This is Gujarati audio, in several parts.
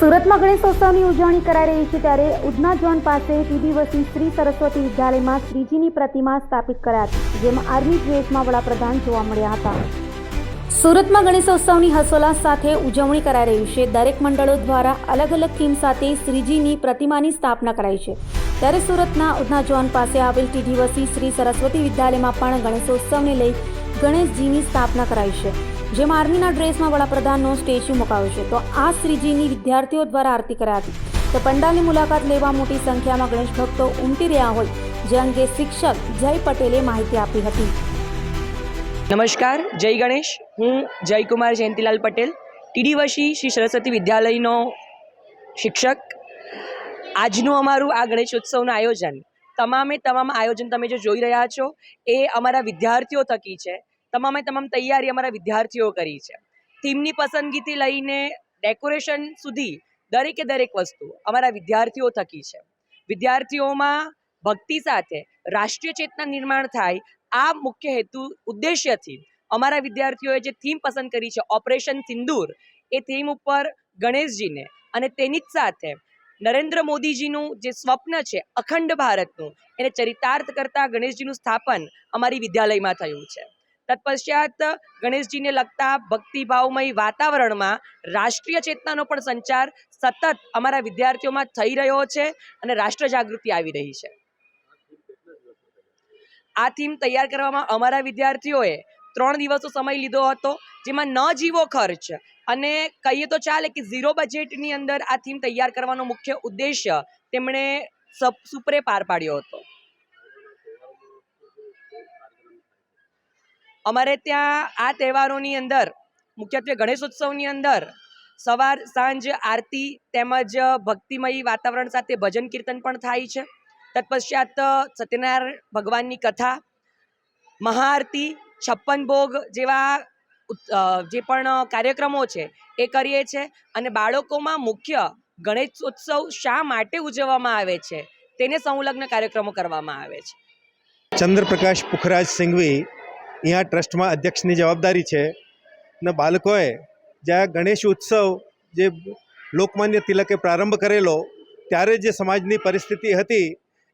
સુરતમાં ગણેશોત્સવની ઉજવણી કરાઈ રહી છે ત્યારે ઉધના ઝોન પાસે ટીબી શ્રી સરસ્વતી વિદ્યાલયમાં શ્રીજીની પ્રતિમા સ્થાપિત કરાઈ હતી, જેમાં આર્મી ડ્રેસમાં વડાપ્રધાન જોવા મળ્યા હતા. સુરતમાં ગણેશોત્સવની હર્ષોલ્લાસ સાથે ઉજવણી કરાઈ રહી છે. દરેક મંડળો દ્વારા અલગ અલગ થીમ સાથે શ્રીજીની પ્રતિમાની સ્થાપના કરાઈ છે. ત્યારે સુરતના ઉધના ઝોન પાસે આવેલ ટીબી શ્રી સરસ્વતી વિદ્યાલયમાં પણ ગણેશોત્સવને લઈ ગણેશજીની સ્થાપના કરાઈ છે, જેમાં આર્મીના ડ્રેસમાં વડાપ્રધાનનો સ્ટેચ્યુ મુકાયો છે. તો આ શ્રીજીની વિદ્યાર્થીઓ દ્વારા આરતી કરાઈ હતી. તો પંડાલની મુલાકાત લેવા મોટી સંખ્યામાં ગણેશ ભક્તો ઉમટી રહ્યા હોય, જે અંગે શિક્ષક જય પટેલે માહિતી આપી હતી. નમસ્કાર, જય ગણેશ. હું જયકુમાર જયંતિલાલ પટેલ, ટીડી શ્રી સરસ્વતી વિદ્યાલયનો શિક્ષક. આજનું અમારું આ ગણેશોત્સવનું આયોજન, તમામ આયોજન તમે જે જોઈ રહ્યા છો એ અમારા વિદ્યાર્થીઓ થકી છે. તમામ તૈયારી અમારા વિદ્યાર્થીઓ કરી છે. થીમની પસંદગીથી લઈને ડેકોરેશન સુધી દરેક વસ્તુ અમારા વિદ્યાર્થીઓ થકી છે. વિદ્યાર્થીઓમાં ભક્તિ સાથે રાષ્ટ્રીય ચેતના નિર્માણ થાય, આ મુખ્ય ઉદ્દેશ્યથી અમારા વિદ્યાર્થીઓએ જે થીમ પસંદ કરી છે ઓપરેશન સિંદૂર, એ થીમ ઉપર ગણેશજીને અને તેની જ સાથે નરેન્દ્ર મોદીજીનું જે સ્વપ્ન છે અખંડ ભારતનું, એને ચરિતાર્થ કરતા ગણેશજીનું સ્થાપન અમારી વિદ્યાલયમાં થયું છે. તત્પશ્ચાત ગણેશજીને લગતા ભક્તિભાવમય વાતાવરણમાં રાષ્ટ્રીય ચેતનાનો પણ સંચાર સતત અમારા વિદ્યાર્થીઓમાં થઈ રહ્યો છે અને રાષ્ટ્ર જાગૃતિ આવી રહી છે. આ થીમ તૈયાર કરવામાં અમારા વિદ્યાર્થીઓએ 3 દિવસનો સમય લીધો હતો, જેમાં ન જીવો ખર્ચ અને કહીએ તો ચાલે કે 0 બજેટની અંદર આ થીમ તૈયાર કરવાનો મુખ્ય ઉદ્દેશ્ય તેમણે સુપરે પાર પાડ્યો હતો. અમારે ત્યાં આ તહેવારોની અંદર મુખ્યત્વે ગણેશોત્સવની અંદર સવાર સાંજ આરતી તેમજ ભક્તિમય વાતાવરણ સાથે ભજન કીર્તન પણ થાય છે. તત્પશ્ચાત સત્યનારાયણ ભગવાનની કથા, મહાઆરતી, 56 ભોગ જેવા જે પણ કાર્યક્રમો છે એ કરીએ છીએ. અને બાળકોમાં મુખ્ય ગણેશોત્સવ શા માટે ઉજવવામાં આવે છે તેને સંલગ્ન કાર્યક્રમો કરવામાં આવે છે. ચંદ્રપ્રકાશ પુખરાજ સિંઘવી અહીંયા ટ્રસ્ટમાં અધ્યક્ષની જવાબદારી છે. ને બાળકોએ જ્યાં ગણેશ ઉત્સવ જે લોકમાન્ય તિલકે પ્રારંભ કરેલો, ત્યારે જે સમાજની પરિસ્થિતિ હતી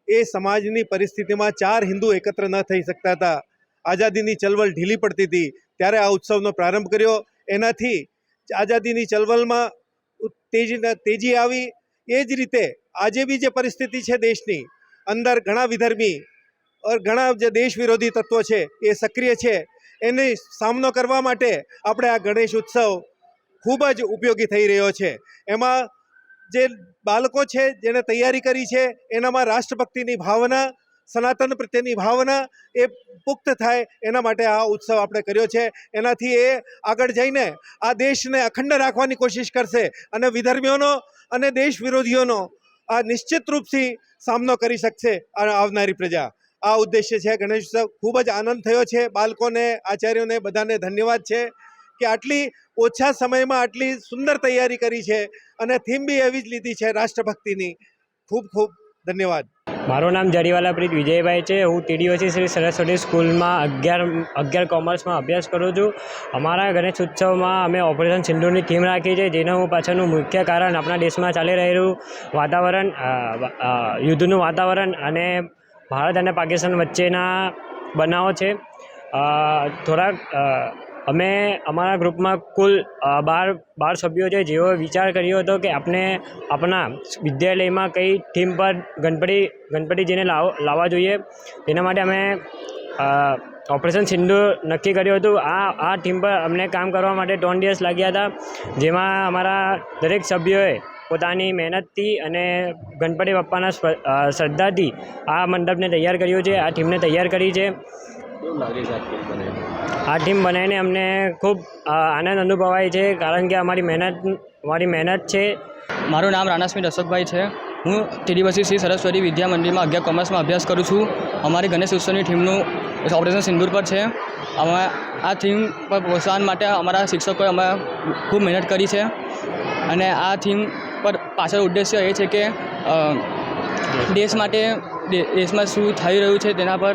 એ સમાજની પરિસ્થિતિમાં 4 હિન્દુ એકત્ર ન થઈ શકતા હતા. આઝાદીની ચળવળ ઢીલી પડતી હતી, ત્યારે આ ઉત્સવનો પ્રારંભ કર્યો. એનાથી આઝાદીની ચળવળમાં તેજી આવી. એ જ રીતે આજે બી જે પરિસ્થિતિ છે દેશની અંદર, ઘણા વિધર્મી ઘણા જે દેશ વિરોધી તત્વો છે એ સક્રિય છે. એને સામનો કરવા માટે આપણે આ ગણેશ ઉત્સવ ખૂબ જ ઉપયોગી થઈ રહ્યો છે. એમાં જે બાળકો છે જેણે તૈયારી કરી છે એનામાં રાષ્ટ્રભક્તિની ભાવના, સનાતન પ્રત્યેની ભાવના એ પુખ્ત થાય એના માટે આ ઉત્સવ આપણે કર્યો છે. એનાથી એ આગળ જઈને આ દેશને અખંડ રાખવાની કોશિશ કરશે અને વિધર્મીઓનો અને દેશ વિરોધીઓનો આ નિશ્ચિત રૂપથી સામનો કરી શકશે આવનારી પ્રજા. આ ઉદ્દેશ્ય છે ગણેશ ઉત્સવ. ખૂબ જ આનંદ થયો છે. બાળકોને, આચાર્યોને બધાને ધન્યવાદ છે કે આટલી ઓછા સમયમાં આટલી સુંદર તૈયારી કરી છે અને થીમ બી એવી જ લીધી છે રાષ્ટ્રભક્તિની. ખૂબ ખૂબ ધન્યવાદ. મારું નામ જરીવાલા પ્રીત વિજયભાઈ છે. હું ટીડી શ્રી સરસ્વતી સ્કૂલમાં 11 કોમર્સમાં અભ્યાસ કરું છું. અમારા ગણેશ ઉત્સવમાં અમે ઓપરેશન સિંદૂરની થીમ રાખી છે, જેનું પાછળનું મુખ્ય કારણ આપણા દેશમાં ચાલી રહેલું વાતાવરણ, યુદ્ધનું વાતાવરણ અને ભારત અને પાકિસ્તાન વચ્ચેના બનાવો છે. થોડાક અમે અમારા ગ્રુપમાં કુલ 12 સભ્યો છે, જેઓ વિચાર કર્યો હતો કે આપણે આપણા વિદ્યાલયમાં કઈ થીમ પર ગણપતિજીને લાવવા જોઈએ. તેના માટે અમે ઓપરેશન સિંદૂર નક્કી કર્યું હતું. આ ટીમ પર અમને કામ કરવા માટે 3 દિવસ લાગ્યા હતા, જેમાં અમારા દરેક સભ્યોએ પોતાની મહેનતથી અને ગણપતિ બાપ્પાના શ્રદ્ધાથી આ મંડપને તૈયાર કર્યું છે, આ ટીમને તૈયાર કરી છે. આ ટીમ બનાવીને અમને ખૂબ આનંદ અનુભવાય છે, કારણ કે અમારી મહેનત છે. મારું નામ રાણાસ્મિત અશોકભાઈ છે. હું ટીડી વસી શ્રી સરસ્વતી વિદ્યા મંદિરમાં 11 કોમર્સમાં અભ્યાસ કરું છું. અમારી ગણેશ ઉત્સવની થીમનું ઓપરેશન સિંદૂર પર છે. અમે આ થીમ પર પ્રોત્સાહન માટે અમારા શિક્ષકોએ અમે ખૂબ મહેનત કરી છે, અને આ થીમ પર પાછળ ઉદ્દેશ્ય એ છે કે દેશમાં શું થઈ રહ્યું છે તેના પર